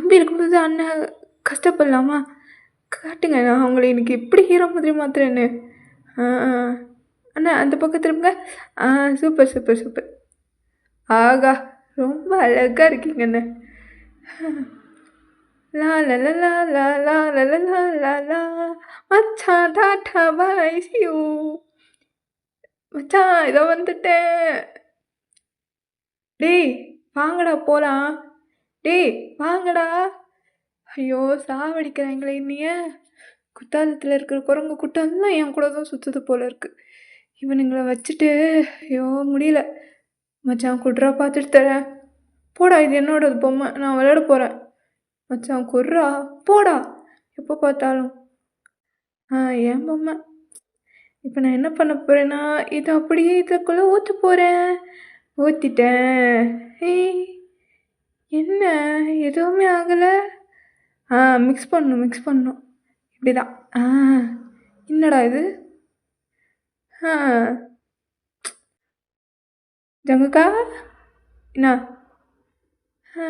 தம்பி இருக்கும்போது அண்ணன் கஷ்டப்படலாமா? காட்டுங்க. நான் உங்கள இன்னைக்கு எப்படி ஹீரோ மாதிரி மாத்துறேன்னு. ஆ, ஆ. அண்ணா அந்த பக்கம் திரும்புங்க. ஆ சூப்பர், சூப்பர், சூப்பர். ஆகா! ரொம்ப அழகா இருக்கீங்க அண்ணே. லா லா லா லா லா லா லா லா லா லா லா. மச்சான் டாட்டா பாய் சி யூ. மச்சான் இதோ வந்துட்டேன். டேய் வாங்கடா போலாம். டேய் வாங்கடா. ஐயோ! சாவடிக்கிறாங்களே என்னைய. குத்தாலத்துல இருக்கிற குரங்கு கூட்டம்லாம் என் கூட தான் சுத்துது போல இருக்கு. இவனுங்கள வச்சுட்டு ஐயோ! முடியல. மச்சான் குட்றா பார்த்துட்டு தரேன். போடா இது என்னோடது பொம்மை. நான் விளையாட போறேன். மச்சான் குட்றா. போடா. எப்போ பார்த்தாலும். என் பொம்மை. இப்போ நான் என்ன பண்ண போறேன்னா, இத அப்படியே இதுக்குள்ள ஊத்த போறேன். ஊத்திட்டேன். ஏய்! என்ன எதுவுமே ஆகல? மிக்ஸ் பண்ணணும், மிக்ஸ் பண்ணணும். இப்படிதான். என்னடா இது? ஆ ஜங்குக்கா? என்ன? ஆ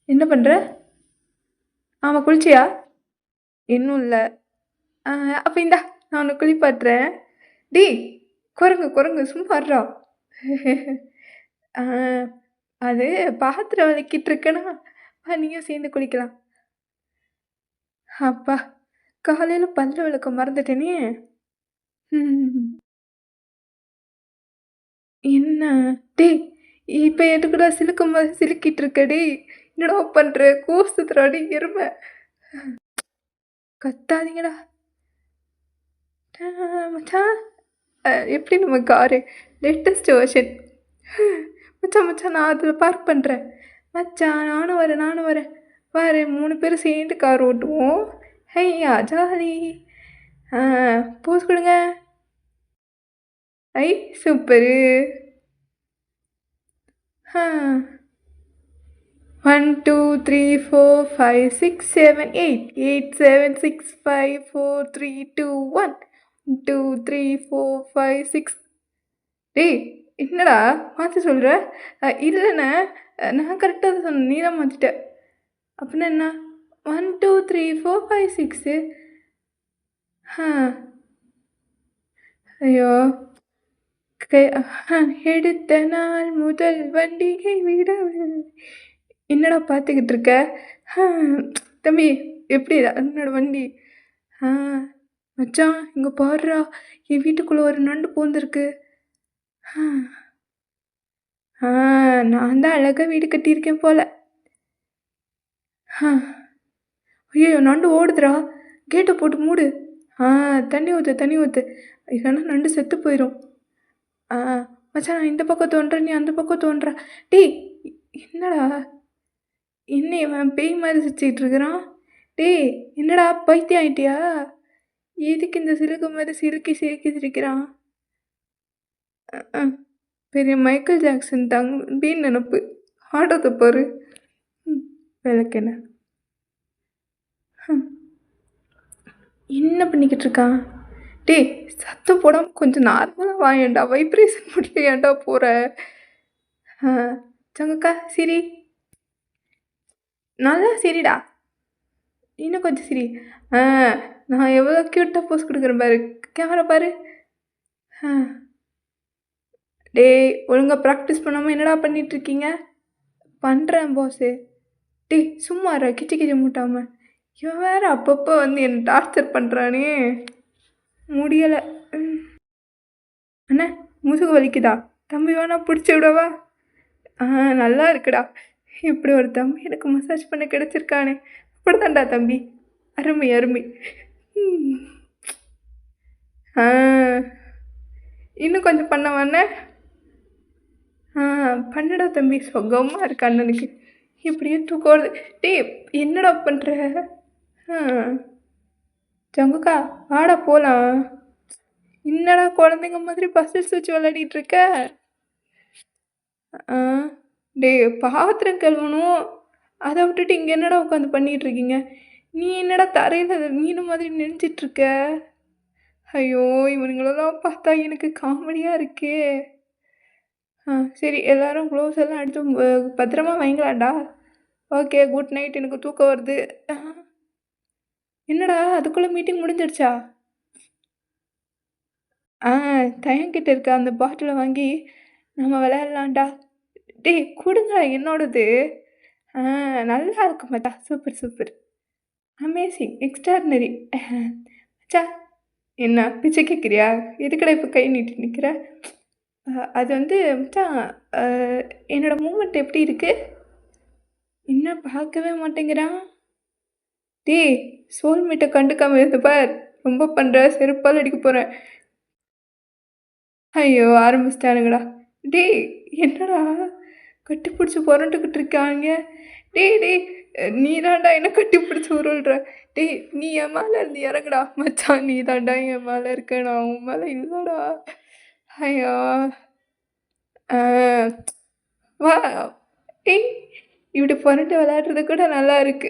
என்ன பண்ற? ஆமா குளிச்சியா? இன்னும் இல்ல. அப்ப இந்தா நான் உன்ன குளிப்பாட்டுறேன். டேய்! குரங்கு, குரங்கு சும்மா இருடா. ஆ அது பாத்திரம் வெளக்கிட்டு இருக்கேனா, வா நீயும் சேர்ந்து குளிக்கலாம். அப்பா! காலையில பல்லு விளக்க மறந்துட்டேனே! ம். என்ன? டேய்! இப்ப எதுக்குடா சிலுக்கும் போது சிலுக்கிட்டு இருக்க டேய்! என்னடா பண்ற? கூசுதுடாடி எருமை. கத்தாதீங்கடா. மச்சான் எப்படி நம்ம காரு லேட்டஸ்ட் வெர்ஷன். மச்சான் மச்சான் நான் அதில் பார்க் பண்ணுறேன். மச்சான் நானும் வரேன் நானும் வரேன். பாரு 3 பேரும் சேர்ந்து கார் ஓட்டுவோம். ஹையா ஜாலி. ஆ போஸ் கொடுங்க. ஐ சூப்பரு. ஆ 1 2 3 4 5 6 7 8 8 7 6 5 4 3 2 1 2 3 4 5 6. டேய் என்னடா மாற்ற சொல்கிற? இல்லைண்ணே நான் கரெக்டாக தான் சொன்னேன். நீ தான் மாற்றிட்ட. அப்படின்னா என்ன? 1 2 3 4 5 6. ஐயோ! எடுத்த நாள் முதல் வண்டிகை விடவில்லை. என்னடா பார்த்துக்கிட்டு இருக்க? தம்பி எப்படி என்னோட வண்டி? மச்சான் இங்கே பாருடா என் வீட்டுக்குள்ளே ஒரு நண்டு பூந்துருக்கு. நான் தான் அழகாக வீடு கட்டியிருக்கேன் போல. ஐயோ நண்டு ஓடுதுடா. கேட்டை போட்டு மூடு. தண்ணி ஊற்று தண்ணி ஊற்று. இல்லைன்னா நண்டு செத்து போயிடும். மச்சான் நான் இந்த பக்கம் தோன்றேன் நீ அந்த பக்கம் தோன்ற. டேய் என்னடா என்ன இவன் பேய் மாதிரி சிரிச்சிக்கிட்டு இருக்கிறான்? டேய் என்னடா பைத்தியம் ஆயிட்டியா? எதுக்கு இந்த சிலுக்கு மாதிரி சிலுக்கி சிலுக்கி சிரிக்கிறான்? பெரிய மைக்கேல் ஜாக்சன் தம்பின்னு நினப்பு. ஆட்டத்தை பாரு. விளக்கென்ன என்ன பண்ணிக்கிட்டு இருக்கான்? டேய் சத்தம் போடாமல் கொஞ்சம் நார்மலாக வாயேண்டா. வைப்ரேஷன் மட்டும் ஏன்டா போகிற? சங்கக்கா சிரி. நல்லா சிரிடா. இன்னும் கொஞ்சம் சிரி. நான் எவ்வளோ க்யூட்டாக போஸ் கொடுக்குறேன் பாரு. கேமரா பாரு. டேய் ஒழுங்காக ப்ராக்டிஸ் பண்ணாமல் என்னடா பண்ணிகிட்ருக்கீங்க? பண்ணுறேன் பாஸு. டேய் சும்மா கிச்சு கிச்சு மூட்டாமல். இவன் வேறு அப்பப்போ வந்து என்னை டார்ச்சர் பண்ணுறானே. முடியலை. அண்ணா முதுகு வலிக்குதா? தம்பி வேணா பிடிச்சி விடவா? நல்லா இருக்குடா. இப்படி ஒரு தம்பி எனக்கு மசாஜ் பண்ண கிடச்சிருக்கானே. அப்படித்தான்டா தம்பி. அருமை அருமை. இன்னும் கொஞ்சம் பண்ணவாண்ணே? பண்ணுடா தம்பி. சொகமாக இருக்கு அண்ணனுக்கு. இப்படியே தூக்கம் வருது. டேய் என்னடா பண்ணுற? ஜங்குக்கா வாடா போகலாம். என்னடா குழந்தைங்க மாதிரி பசில்ஸ் வச்சு விளையாடிட்டு இருக்க? டேய் பாத்திரம் கழுவணும். அதை விட்டுட்டு இங்கே என்னடா உட்காந்து பண்ணிகிட்டு இருக்கீங்க? நீ என்னடா தரையில் மீன் மாதிரி நினைச்சிட்ருக்க? ஐயோ இவனுங்களெல்லாம் பார்த்தா எனக்கு காமெடியாக இருக்கே. சரி எல்லாரும் க்ளோஸ் எல்லாம் எடுத்து பத்திரமா வைங்களாண்டா. ஓகே குட் நைட், எனக்கு தூக்கம் வருது. என்னடா அதுக்குள்ளே மீட்டிங் முடிஞ்சிடுச்சா? ஆ தயங்கிட்ட இருக்க அந்த பாட்டிலை வாங்கி நம்ம விளையாடலாம்டா. டேய் கொடுங்கடா என்னோடது. ஆ நல்லா இருக்கு மச்சான், சூப்பர் சூப்பர், அமேசிங், எக்ஸ்ட்ராடினரி. மச்சா என்ன பிச்சை கேட்குறியா? எதுக்கடா இப்போ கை நீட்டி நிற்கிற? அது வந்து மச்சான், அ, என்னோட மூமெண்ட் எப்படி இருக்கு? இன்னும் பார்க்கவே மாட்டேங்கிறான். டேய் சோல்மேட்டை கண்டுக்காம இருந்து பார், ரொம்ப பண்ணுற, செருப்பால் அடிக்க போகிறேன். ஐயோ ஆரம்பிச்சிட்டானுங்கடா. டேய் என்னடா கட்டி பிடிச்சி புரண்டுக்கிட்டு இருக்காங்க. டேய் டேய் நீ தாண்டா என்ன கட்டி பிடிச்சி உருள்ற. டேய் நீ என் மேலே இருந்து இறங்குடா. மச்சான் நீ தாண்டா என் மேலே இருக்க, நான் உன் மேலே இல்லைடா. ஐயோ ஆ, வா. டேய் இப்படி புரண்டு விளையாடுறது கூட நல்லா இருக்கு.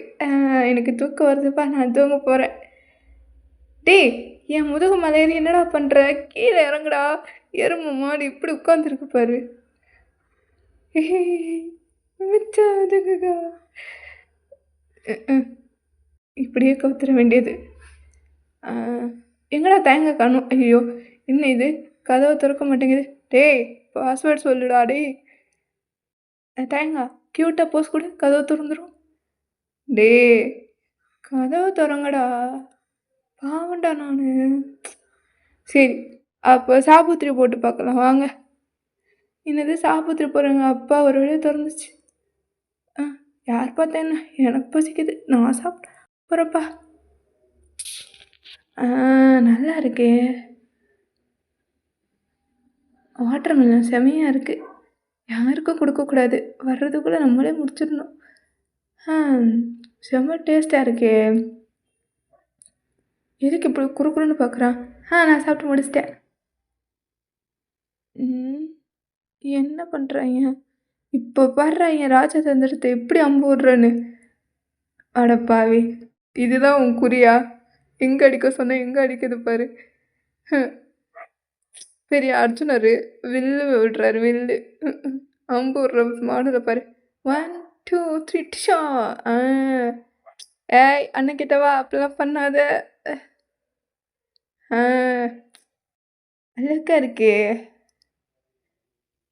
எனக்கு தூக்கம் வருதுப்பா, நான் தூங்க போகிறேன். டேய் என் முதுகு மலையேறி என்னடா பண்ணுற? கீழே இறங்குடா. எருமை மாடு இப்படி உட்காந்துருக்கு பாரு. மச்சான் அதுக்குக்கா இப்படியே கவுத்துற வேண்டியது. எங்கடா தேங்காய் காணும்? ஐயோ என்ன இது, கதவை திறக்க மாட்டேங்குது. டேய் பாஸ்வேர்ட் சொல்லுடா. டேய் தேங்காய் க்யூட்டாக போஸ் கூட கதவை திறந்துடும். டேய் கதவை திறங்கடா, பாவண்டா நான். சரி அப்போ சாபுத்திரி போட்டு பார்க்கலாம் வாங்க. என்னது சாபுத்திரி போகிறாங்க? அப்பா ஒரு வழியாக திறந்துச்சு. யார் பார்த்தா என்ன, எனக்கு பசிக்குது, நான் சாப்பிட போகிறப்பா. நல்லா இருக்கே, வாட்டர் மெலன் செமையாக இருக்குது. யாருக்கும் கொடுக்கக்கூடாது, வர்றதுக்குள்ளே நம்மளே முடிச்சிடணும். செம்ம டேஸ்ட்டாக இருக்கே. எதுக்கு இப்படி குறுக்குறுன்னு பார்க்குறான்? நான் சாப்பிட்டு முடிச்சிட்டேன். என்ன பண்ணுறாங்க இப்போ? பாடுறாங்க ராஜதந்திரத்தை எப்படி அம்பு விடுறேன்னு. அடப்பாவி, இதுதான் உன் குறியா? எங்கே அடிக்க சொன்ன, எங்கே அடிக்குது பாரு. பெரிய அர்ஜுனர் வில்லு விடுறாரு, வில்லு. அம்பு விடுற மாடலை பாரு. 1 2 3 டிஷா. ஏய் அண்ணக்கிட்டவா, அப்படிலாம் பண்ணாத. அழகா இருக்கே,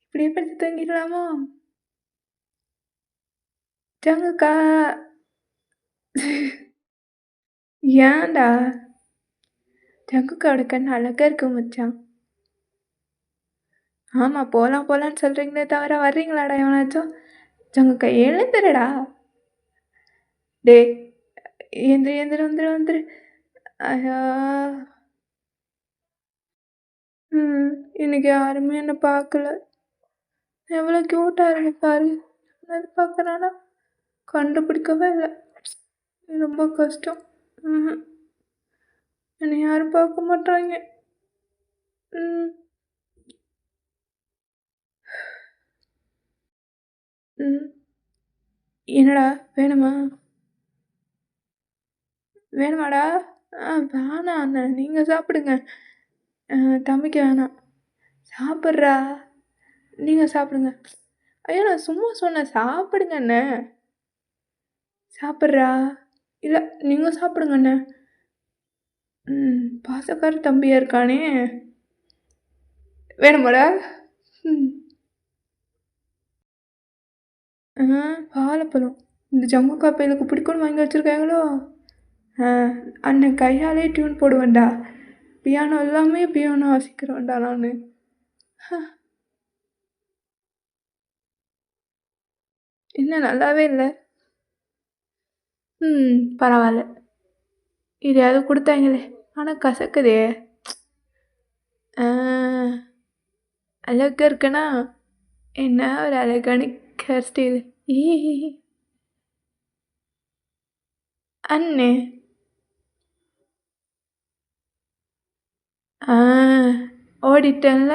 இப்படியே படுத்து தூங்கிடலாமா? ஜங்குக்கா ஏன்டா? ஜங்குக்காவோட கண் அழகா இருக்கு மச்சான். ஆமாம் போகலாம் போகலான்னு சொல்கிறீங்களே தவிர வர்றீங்களாடா எவனாச்சும்? ஜங்குக்கா எழுந்துருடா. டே எந்திரி எந்திரி வந்துரு வந்துரு. ஐயோ இன்னைக்கு யாருமே என்னை பார்க்கல. எவ்வளோ க்யூட்டாக இருக்கு பாரு. அது பார்க்குறானா கண்டுபிடிக்கவே இல்லை. ரொம்ப கஷ்டம். என்னை யாரும் பார்க்க மாட்டாங்க. என்னடா வேணுமா? வேணுமாடா? வேணாம் அண்ணன், நீங்கள் சாப்பிடுங்க. தம்பிக்கு வேணாம். சாப்பிட்றா, நீங்கள் சாப்பிடுங்க. ஐயோ நான் சும்மா சொன்னேன், சாப்பிடுங்க அண்ணன். சாப்பிட்றா. இல்லை நீங்கள் சாப்பிடுங்க அண்ணன். பாசக்கார தம்பியாக இருக்கானே. வேணுமாடா? வாழைப்பழம். இந்த ஜம்மு காப்பைகளுக்கு பிடிக்கும்னு வாங்கி வச்சுருக்காங்களோ. அண்ணன் கையாலே டியூன் போடுவேன்டா. பியானோ எல்லாமே பியானோ வாசிக்கிறேன்டா நான். என்ன நல்லாவே இல்லை. பரவாயில்ல, இதையாவது கொடுத்தாங்களே. ஆனால் கசக்குதே. அழகாக இருக்குன்னா என்ன ஒரு அழகான ஹேர் ஸ்டைல். அண்ணே ஓடிட்டேன்ல.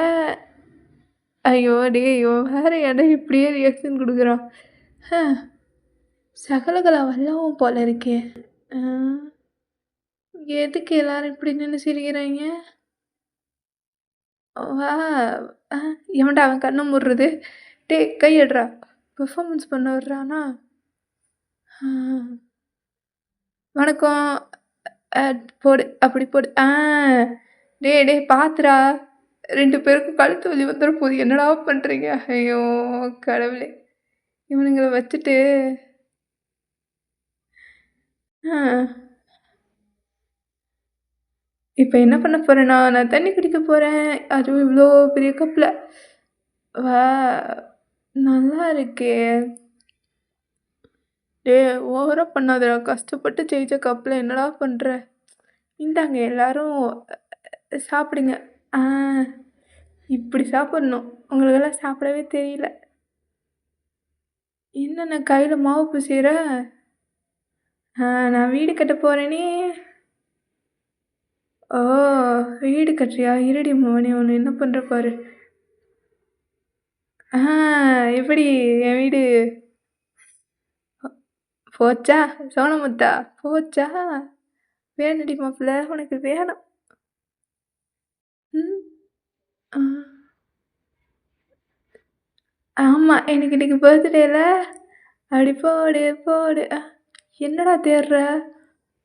ஐயோ டே ஐயோ வேறு இடம் இப்படியே ரியாக்ஷன் கொடுக்குறான். சகலகலா வல்லவும் போல இருக்கே. எதுக்கு எல்லாரும் இப்படி நின்று சிரிக்கிறாங்க? வா அ எவன்டா அவன் கண்ண மூடுறது? டேய் கை எட்றா. பெர்ஃபார்மன்ஸ் பண்ண விடுறானா? ஆ வணக்கம். போடு. அப்படி போடு. டேய் டேய் பாத்துடா. 2 பேருக்கும் கழுத்து வலி வந்துற போது. என்னடா பண்றீங்க? ஐயோ! கடவுளே! இவனுங்கள வச்சுட்டு ஆ இப்ப என்ன பண்ண போறேன்னா, நான் தண்ணி குடிக்க போறேன். அதுவும் இவ்ளோ பெரிய கப்ல. வா நல்லா இருக்கே! டேய் ஓவரா பண்ணாதடா. கஷ்டப்பட்டு ஜெயிச்ச கப்ல என்னடா பண்ற? இந்தாங்க எல்லாரும் சாப்பிடுங்க. ஆ இப்படி சாப்பிடணும். உங்களுக்கெல்லாம் சாப்பிடவே தெரியல. என்னண்ணே கையில மாவு பெசையிற? நான் வீடு கட்ட போறேனே! ஓ! வீடு கட்டுறியா? இருடி மவனே உன்ன என்ன பண்றேன் பாரு. ஆ எப்படி என் வீடு போச்சா? சோனமுத்தா போச்சா? வேணும்டி மாப்பிள உனக்கு வேணும். ம். ஆ. ஆமா. எனக்கு இன்னைக்கு பர்த்டேல. அடி போடு போடு. என்னடா தேடுற?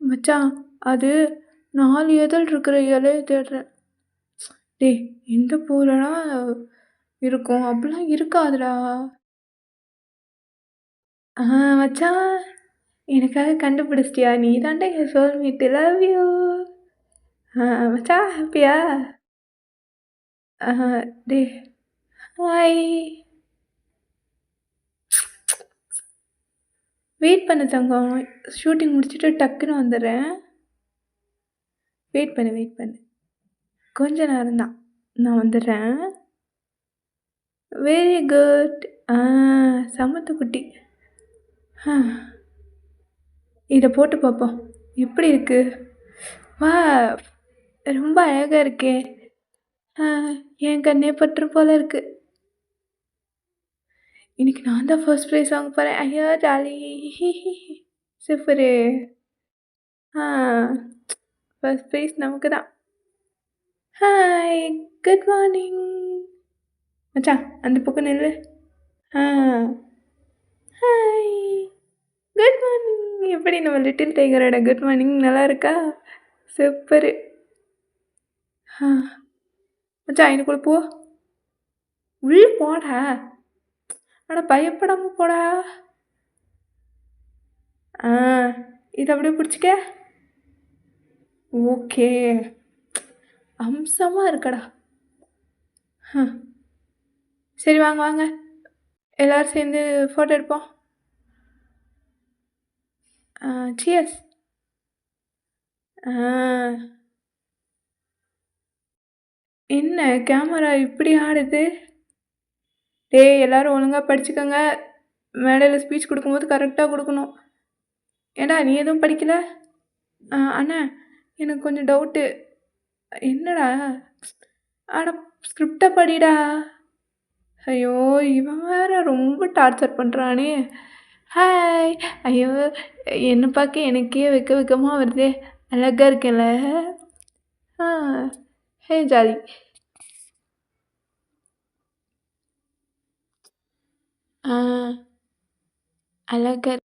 மச்சான் அது 4 இதழ் இருக்கிற இலைய தேடுறேன். டேய் எந்த பூலடா இருக்கும்? அப்படிலாம் இருக்காதுடா. ஆ மச்சான் எனக்காக கண்டுபிடிச்சிட்டியா? நீ தான்டா என் சோல்மேட். Love you. மச்சான் ஹேப்பியா? டேய் ஹாய். வெயிட் பண்ணு தங்கம். ஷூட்டிங் முடிச்சுட்டு டக்குன்னு வந்துடுறேன். வெயிட் பண்ணு, வெயிட் பண்ணு. கொஞ்ச நேரம் தான். நான் வந்துடுறேன். Very good. ஆ சமத்து குட்டி. இத போட்டு பார்ப்போம். எப்படி இருக்கு? வாவ்! ரொம்ப அழகா இருக்கே! ஆ என் கண்ணே பற்றும் போல இருக்கு. இன்னைக்கு நான் தான் ஃபர்ஸ்ட் ப்ரைஸ் வாங்க போறேன். ஐயோ! ஜாலி. சூப்பரு. ஆ ஃபர்ஸ்ட் ப்ரைஸ் நமக்கு தான். ஹாய்! Good morning. மச்சான் அந்த பக்கம் நில்லு. ஆ ஹாய்! Good morning. எப்படி நம்ம லிட்டில் டைகரோட குட் மார்னிங் நல்லா இருக்கா? சூப்பரு. ஆ மச்சான் எனக்குள்ள போ. உள்ள போடா. அட பயப்படாம போடா. ஆ இத அப்படியே பிடிச்சுக்க. ஓகே. அம்சமா இருக்கடா. சரி வாங்க வாங்க. எல்லாரும் சேர்ந்து ஃபோட்டோ எடுப்போம். சியர்ஸ். ஆ என்ன கேமரா இப்படி ஆடுது? டேய் எல்லாரும் ஒழுங்கா படிச்சுக்கங்க. மேடையில ஸ்பீச் குடுக்கும்போது கரெக்ட்டா குடுக்கணும். ஏன்டா நீ எதுவும் படிக்கல? அண்ணா எனக்கு கொஞ்சம் டவுட்டு. என்னடா? அட ஸ்கிரிப்ட படிடா. ஐயோ! இவன் வேற ரொம்ப டார்ச்சர் பண்றானே! ஹாய்! ஐயோ! என்ன பார்க்க எனக்கே வெக்க வெக்கமா வருதே! அழகா இருக்கேன்ல? ஆ ஹே ஜாலி. ஆ அழகா